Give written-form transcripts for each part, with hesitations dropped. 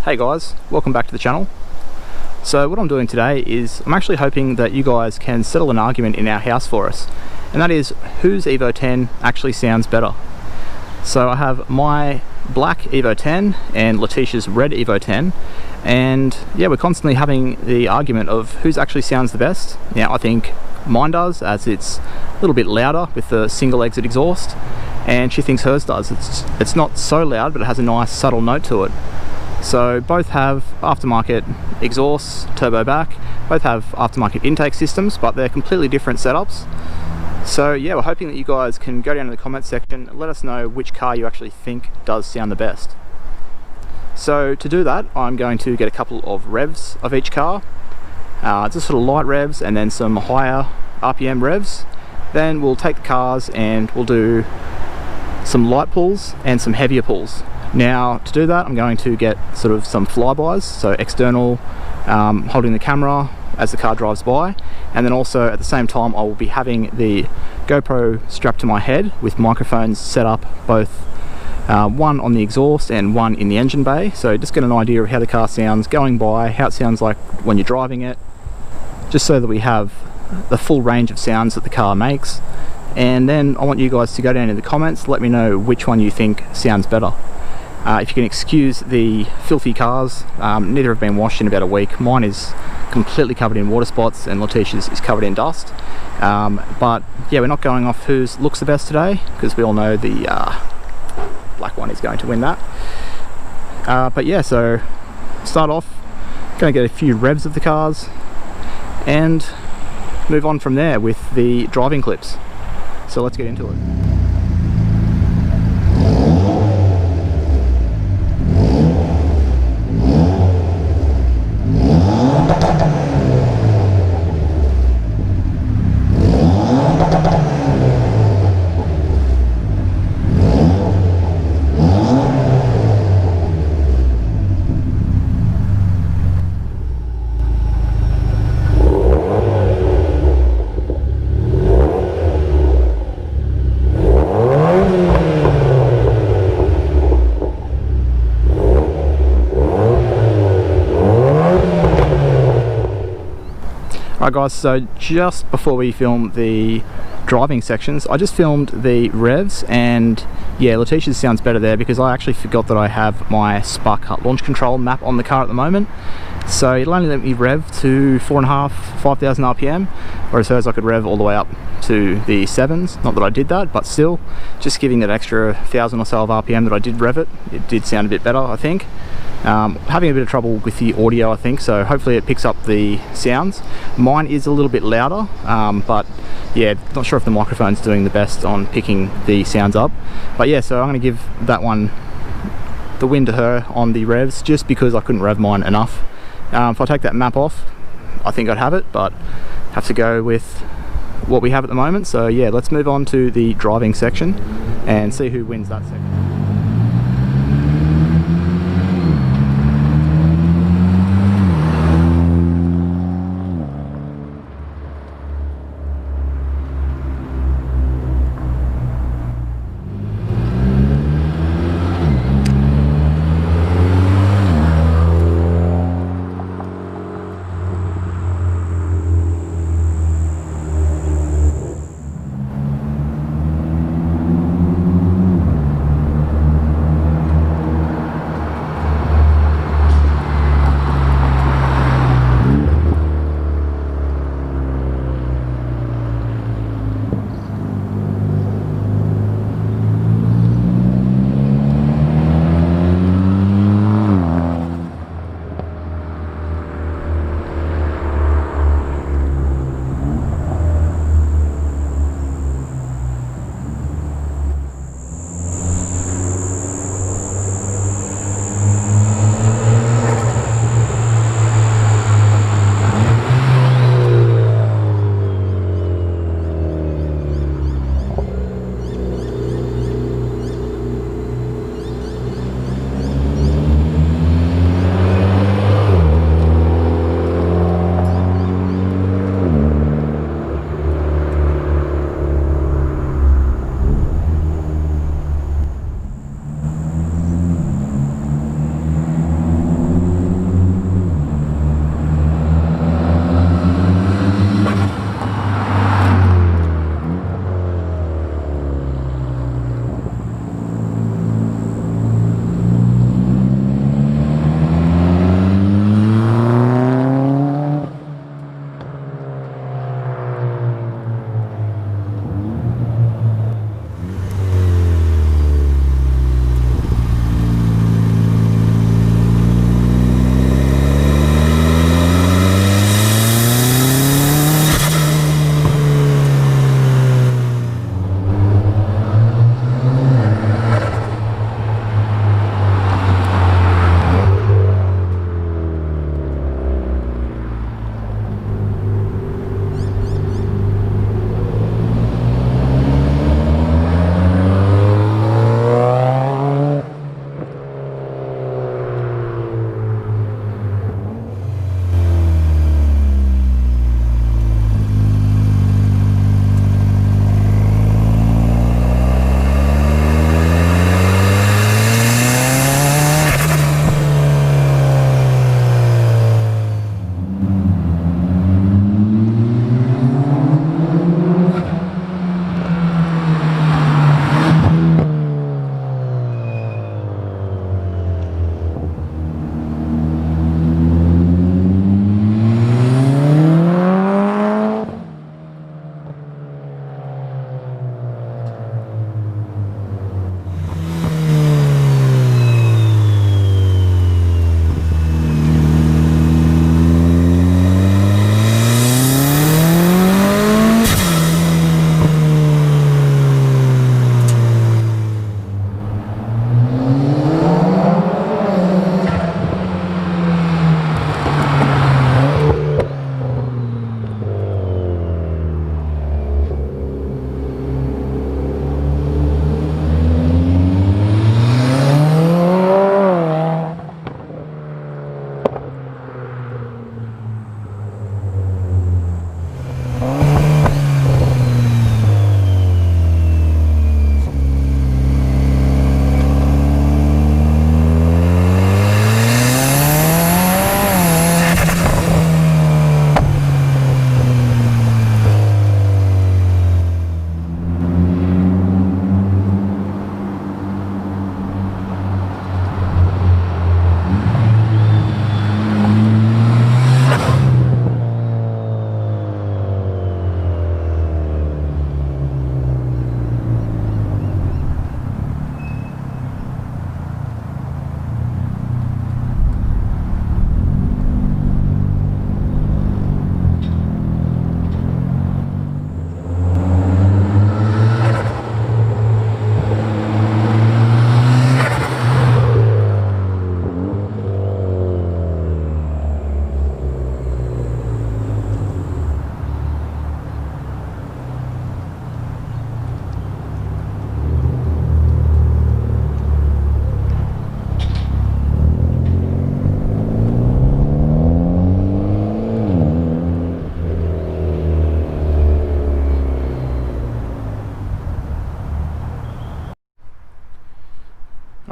Hey guys, welcome back to the channel. So what I'm doing today is I'm actually hoping that you guys can settle an argument in our house for us, and that is whose Evo 10 actually sounds better. So I have my black Evo 10 and Letisha's red Evo 10, and yeah, we're constantly having the argument of whose actually sounds the best. Now I think mine does, as it's a little bit louder with the single exit exhaust, and she thinks hers does. It's not so loud, but it has a nice subtle note to it. So both have aftermarket exhausts, turbo back, both have aftermarket intake systems, but they're completely different setups. So yeah, we're hoping that you guys can go down in the comments section and let us know which car you actually think does sound the best. So to do that, I'm going to get a couple of revs of each car, just sort of light revs and then some higher RPM revs. Then we'll take the cars and we'll do some light pulls and some heavier pulls. Now to do that, I'm going to get sort of some flybys, so external, holding the camera as the car drives by, and then also at the same time I will be having the GoPro strapped to my head with microphones set up, both one on the exhaust and one in the engine bay, so just get an idea of how the car sounds going by, how it sounds like when you're driving it, just so that we have the full range of sounds that the car makes. And then I want you guys to go down in the comments, let me know which one you think sounds better. If you can excuse the filthy cars, neither have been washed in about a week. Mine is completely covered in water spots and Letisha's is covered in dust. But yeah, we're not going off whose looks the best today, because we all know the black one is going to win that. But yeah, so start off, going to get a few revs of the cars and move on from there with the driving clips. So let's get into it. Alright guys, so just before we film the driving sections, I just filmed the revs, and yeah, Letisha's sounds better there because I actually forgot that I have my spark cut launch control map on the car at the moment. So it'll only let me rev to 5,000 RPM, whereas hers I could rev all the way up to the 7s. Not that I did that, but still, just giving that extra 1,000 or so of RPM that I did rev it, it did sound a bit better, I think. Having a bit of trouble with the audio, I think, so hopefully it picks up the sounds. Mine is a little bit louder, but yeah, not sure if the microphone's doing the best on picking the sounds up. But yeah, so I'm going to give that one the win to her on the revs, just because I couldn't rev mine enough. If I take that map off, I think I'd have it, but have to go with what we have at the moment. So yeah, let's move on to the driving section and see who wins that section.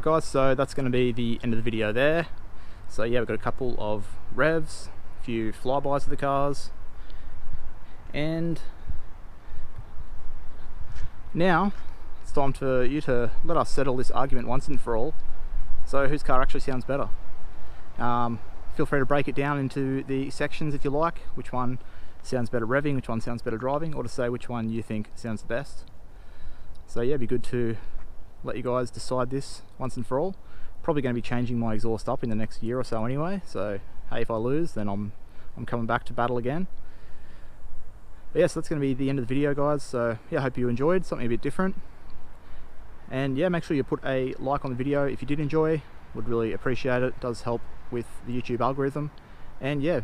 Alright guys, so that's going to be the end of the video there. So yeah, we've got a couple of revs, a few flybys of the cars, and now it's time for you to let us settle this argument once and for all. So whose car actually sounds better? Feel free to break it down into the sections if you like, which one sounds better revving, which one sounds better driving, or to say which one you think sounds the best. So yeah, it'd be good to let you guys decide this once and for all. Probably going to be changing my exhaust up in the next year or so anyway, so hey, if I lose then I'm coming back to battle again. But yeah, so that's going to be the end of the video guys. So yeah, I hope you enjoyed something a bit different, and yeah, make sure you put a like on the video if you did enjoy. Would really appreciate it. It does help with the YouTube algorithm. And yeah,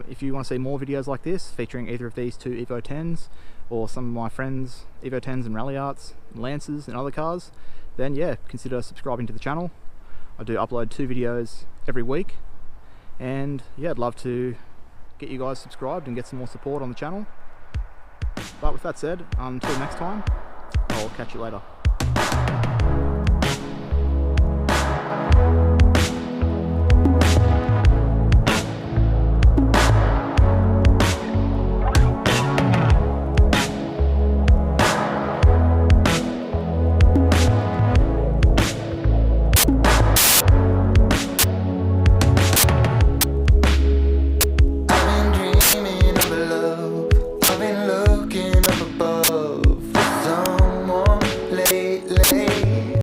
if you want to see more videos like this featuring either of these two Evo Tens or some of my friends' Evo Tens and Rally Arts, Lancers and other cars, then yeah, consider subscribing to the channel. I do upload 2 videos every week, and yeah, I'd love to get you guys subscribed and get some more support on the channel. But with that said, until next time, I'll catch you later.